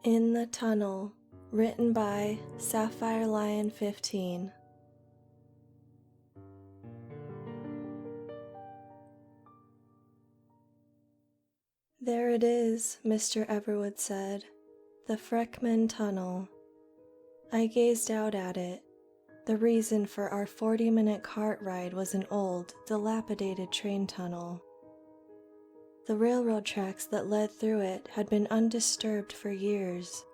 In the Tunnel, written by Sapphire Lion 15. There it is, Mr. Everwood said, the Freckman Tunnel. I gazed out at it. The reason for our 40-minute cart ride was an old, dilapidated train tunnel. The railroad tracks that led through it had been undisturbed for years.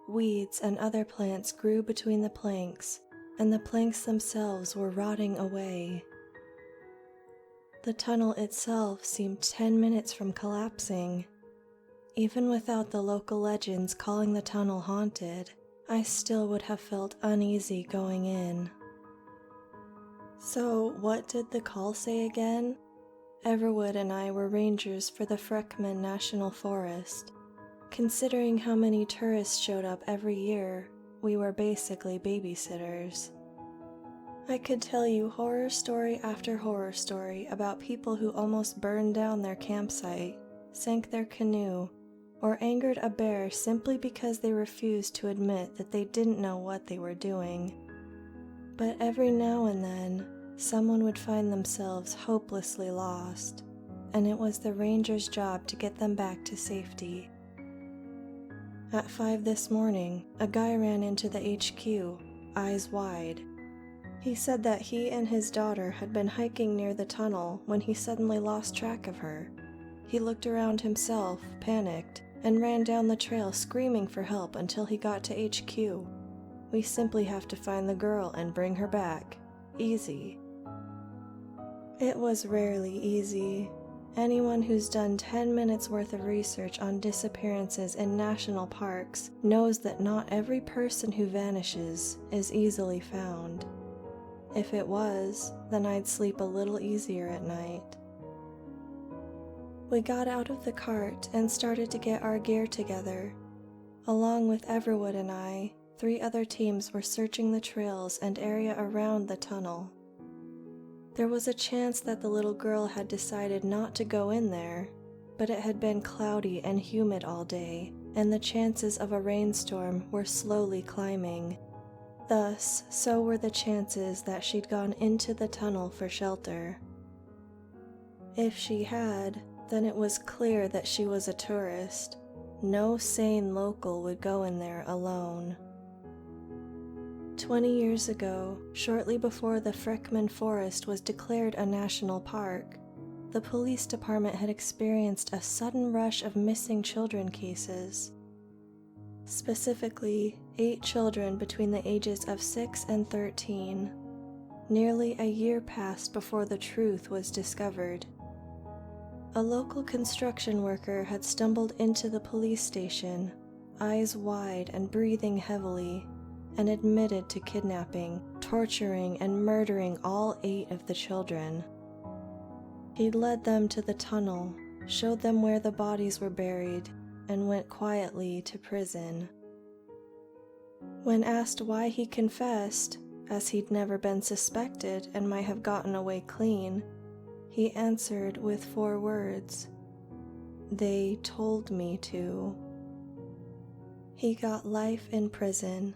Weeds and other plants grew between the planks, and the planks themselves were rotting away. The tunnel itself seemed 10 minutes from collapsing. Even without the local legends calling the tunnel haunted, I still would have felt uneasy going in. So what did the call say again? Everwood and I were rangers for the Freckman National Forest. Considering how many tourists showed up every year, we were basically babysitters. I could tell you horror story after horror story about people who almost burned down their campsite, sank their canoe, or angered a bear simply because they refused to admit that they didn't know what they were doing. But every now and then, someone would find themselves hopelessly lost, and it was the ranger's job to get them back to safety. At 5 this morning, a guy ran into the HQ, eyes wide. He said that he and his daughter had been hiking near the tunnel when he suddenly lost track of her. He looked around himself, panicked, and ran down the trail screaming for help until he got to HQ. We simply have to find the girl and bring her back. Easy. It was rarely easy. Anyone who's done 10 minutes worth of research on disappearances in national parks knows that not every person who vanishes is easily found. If it was, then I'd sleep a little easier at night. We got out of the cart and started to get our gear together. Along with Everwood and I, 3 other teams were searching the trails and area around the tunnel. There was a chance that the little girl had decided not to go in there, but it had been cloudy and humid all day, and the chances of a rainstorm were slowly climbing. Thus, so were the chances that she'd gone into the tunnel for shelter. If she had, then it was clear that she was a tourist. No sane local would go in there alone. 20 years ago, shortly before the Freckman Forest was declared a national park, the police department had experienced a sudden rush of missing children cases. Specifically, 8 children between the ages of 6 and 13. Nearly a year passed before the truth was discovered. A local construction worker had stumbled into the police station, eyes wide and breathing heavily, and admitted to kidnapping, torturing, and murdering all 8 of the children. He'd led them to the tunnel, showed them where the bodies were buried, and went quietly to prison. When asked why he confessed, as he'd never been suspected and might have gotten away clean, he answered with 4 words: "They told me to." He got life in prison.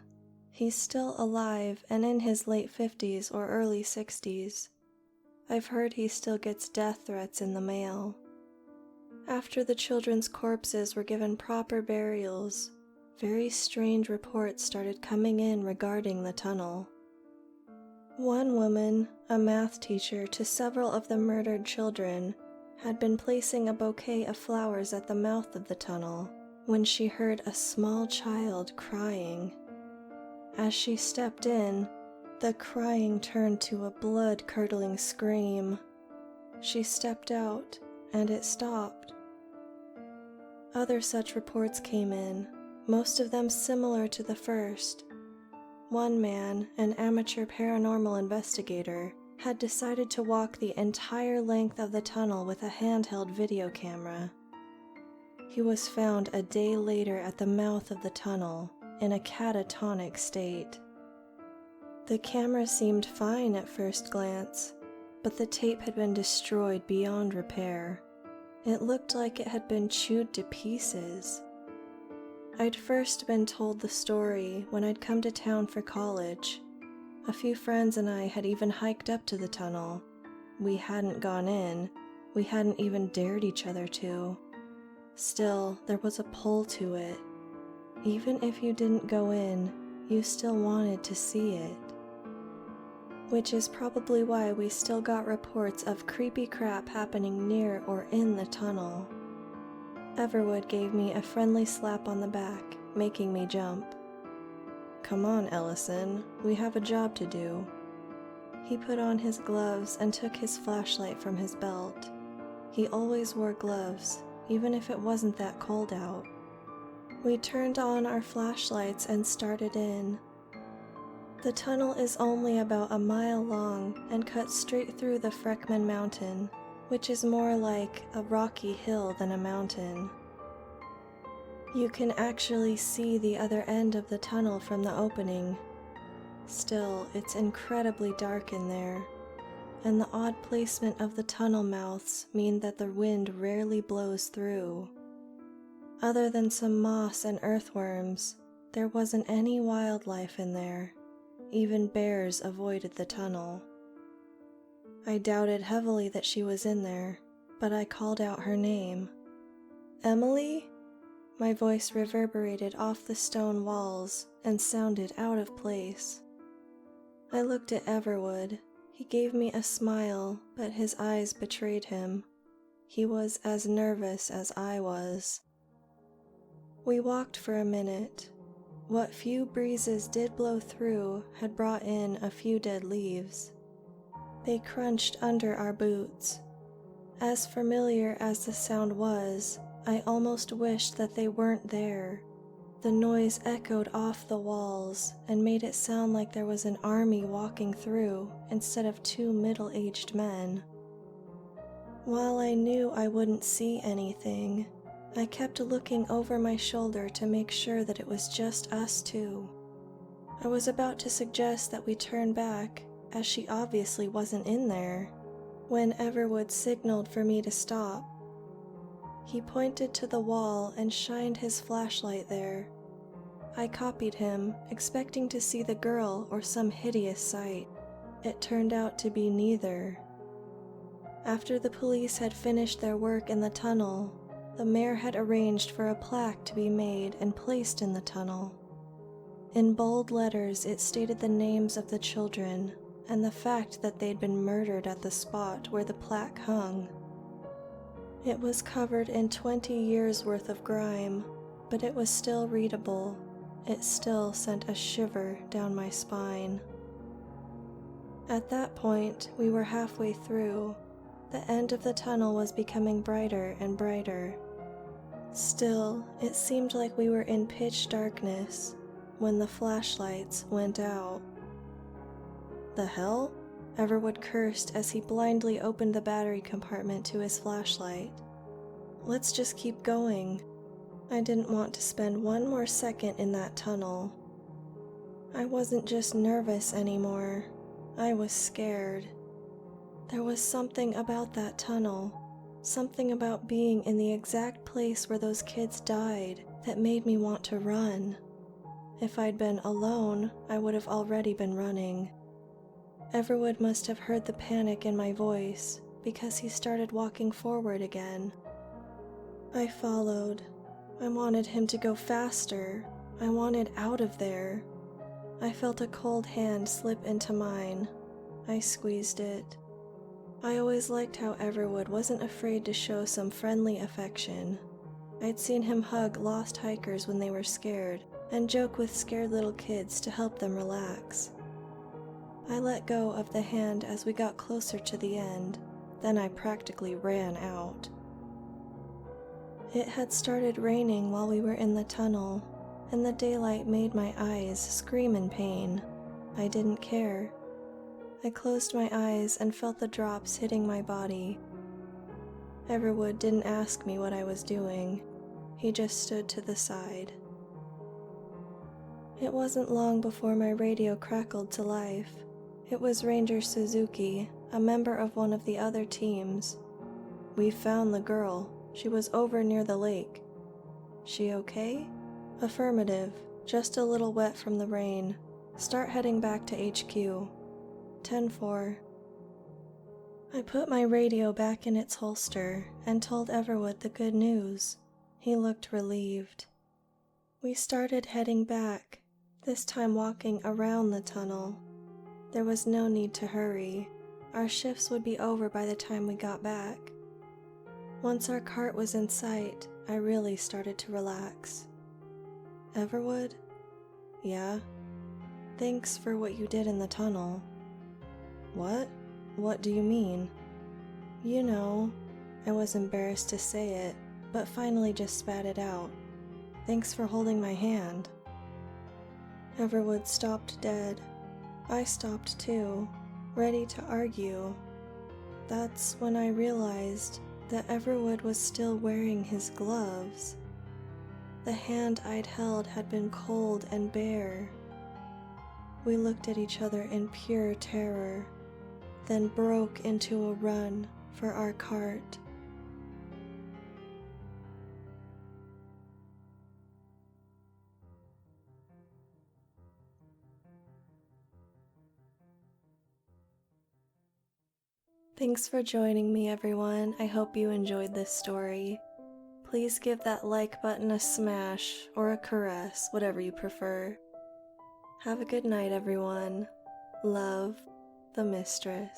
He's still alive and in his late 50s or early 60s. I've heard he still gets death threats in the mail. After the children's corpses were given proper burials, very strange reports started coming in regarding the tunnel. One woman, a math teacher to several of the murdered children, had been placing a bouquet of flowers at the mouth of the tunnel when she heard a small child crying. As she stepped in, the crying turned to a blood-curdling scream. She stepped out, and it stopped. Other such reports came in, most of them similar to the first. One man, an amateur paranormal investigator, had decided to walk the entire length of the tunnel with a handheld video camera. He was found a day later at the mouth of the tunnel, in a catatonic state. The camera seemed fine at first glance, but the tape had been destroyed beyond repair. It looked like it had been chewed to pieces. I'd first been told the story when I'd come to town for college. A few friends and I had even hiked up to the tunnel. We hadn't gone in. We hadn't even dared each other to. Still, there was a pull to it. Even if you didn't go in, you still wanted to see it. Which is probably why we still got reports of creepy crap happening near or in the tunnel. Everwood gave me a friendly slap on the back, making me jump. "Come on, Ellison, we have a job to do." He put on his gloves and took his flashlight from his belt. He always wore gloves, even if it wasn't that cold out. We turned on our flashlights and started in. The tunnel is only about a mile long and cuts straight through the Freckman Mountain, which is more like a rocky hill than a mountain. You can actually see the other end of the tunnel from the opening. Still, it's incredibly dark in there, and the odd placement of the tunnel mouths mean that the wind rarely blows through. Other than some moss and earthworms, there wasn't any wildlife in there. Even bears avoided the tunnel. I doubted heavily that she was in there, but I called out her name. "Emily?" My voice reverberated off the stone walls and sounded out of place. I looked at Everwood. He gave me a smile, but his eyes betrayed him. He was as nervous as I was. We walked for a minute. What few breezes did blow through had brought in a few dead leaves. They crunched under our boots. As familiar as the sound was, I almost wished that they weren't there. The noise echoed off the walls and made it sound like there was an army walking through instead of two middle-aged men. While I knew I wouldn't see anything, I kept looking over my shoulder to make sure that it was just us two. I was about to suggest that we turn back, as she obviously wasn't in there, when Everwood signaled for me to stop. He pointed to the wall and shined his flashlight there. I copied him, expecting to see the girl or some hideous sight. It turned out to be neither. After the police had finished their work in the tunnel, the mayor had arranged for a plaque to be made and placed in the tunnel. In bold letters, it stated the names of the children and the fact that they'd been murdered at the spot where the plaque hung. It was covered in 20 years' worth of grime, but it was still readable. It still sent a shiver down my spine. At that point, we were halfway through. The end of the tunnel was becoming brighter and brighter. Still, it seemed like we were in pitch darkness when the flashlights went out. "The hell?" Everwood cursed as he blindly opened the battery compartment to his flashlight. "Let's just keep going." I didn't want to spend one more second in that tunnel. I wasn't just nervous anymore. I was scared. There was something about that tunnel, something about being in the exact place where those kids died that made me want to run. If I'd been alone, I would have already been running. Everwood must have heard the panic in my voice because he started walking forward again. I followed. I wanted him to go faster. I wanted out of there. I felt a cold hand slip into mine. I squeezed it. I always liked how Everwood wasn't afraid to show some friendly affection. I'd seen him hug lost hikers when they were scared and joke with scared little kids to help them relax. I let go of the hand as we got closer to the end. Then I practically ran out. It had started raining while we were in the tunnel, and the daylight made my eyes scream in pain. I didn't care. I closed my eyes and felt the drops hitting my body. Everwood didn't ask me what I was doing. He just stood to the side. It wasn't long before my radio crackled to life. It was Ranger Suzuki, a member of one of the other teams. "We found the girl. She was over near the lake." "She okay?" Affirmative, just a little wet from the rain. Start heading back to HQ. 10-4. I put my radio back in its holster and told Everwood the good news. He looked relieved. We started heading back, this time walking around the tunnel. There was no need to hurry. Our shifts would be over by the time we got back. Once our cart was in sight, I really started to relax. Everwood? Yeah? Thanks for what you did in the tunnel. What? What do you mean? You know, I was embarrassed to say it, but finally just spat it out. Thanks for holding my hand. Everwood stopped dead. I stopped too, ready to argue. That's when I realized that Everwood was still wearing his gloves. The hand I'd held had been cold and bare. We looked at each other in pure terror, then broke into a run for our cart. Thanks for joining me, everyone. I hope you enjoyed this story. Please give that like button a smash or a caress, whatever you prefer. Have a good night, everyone. Love, the Mistress.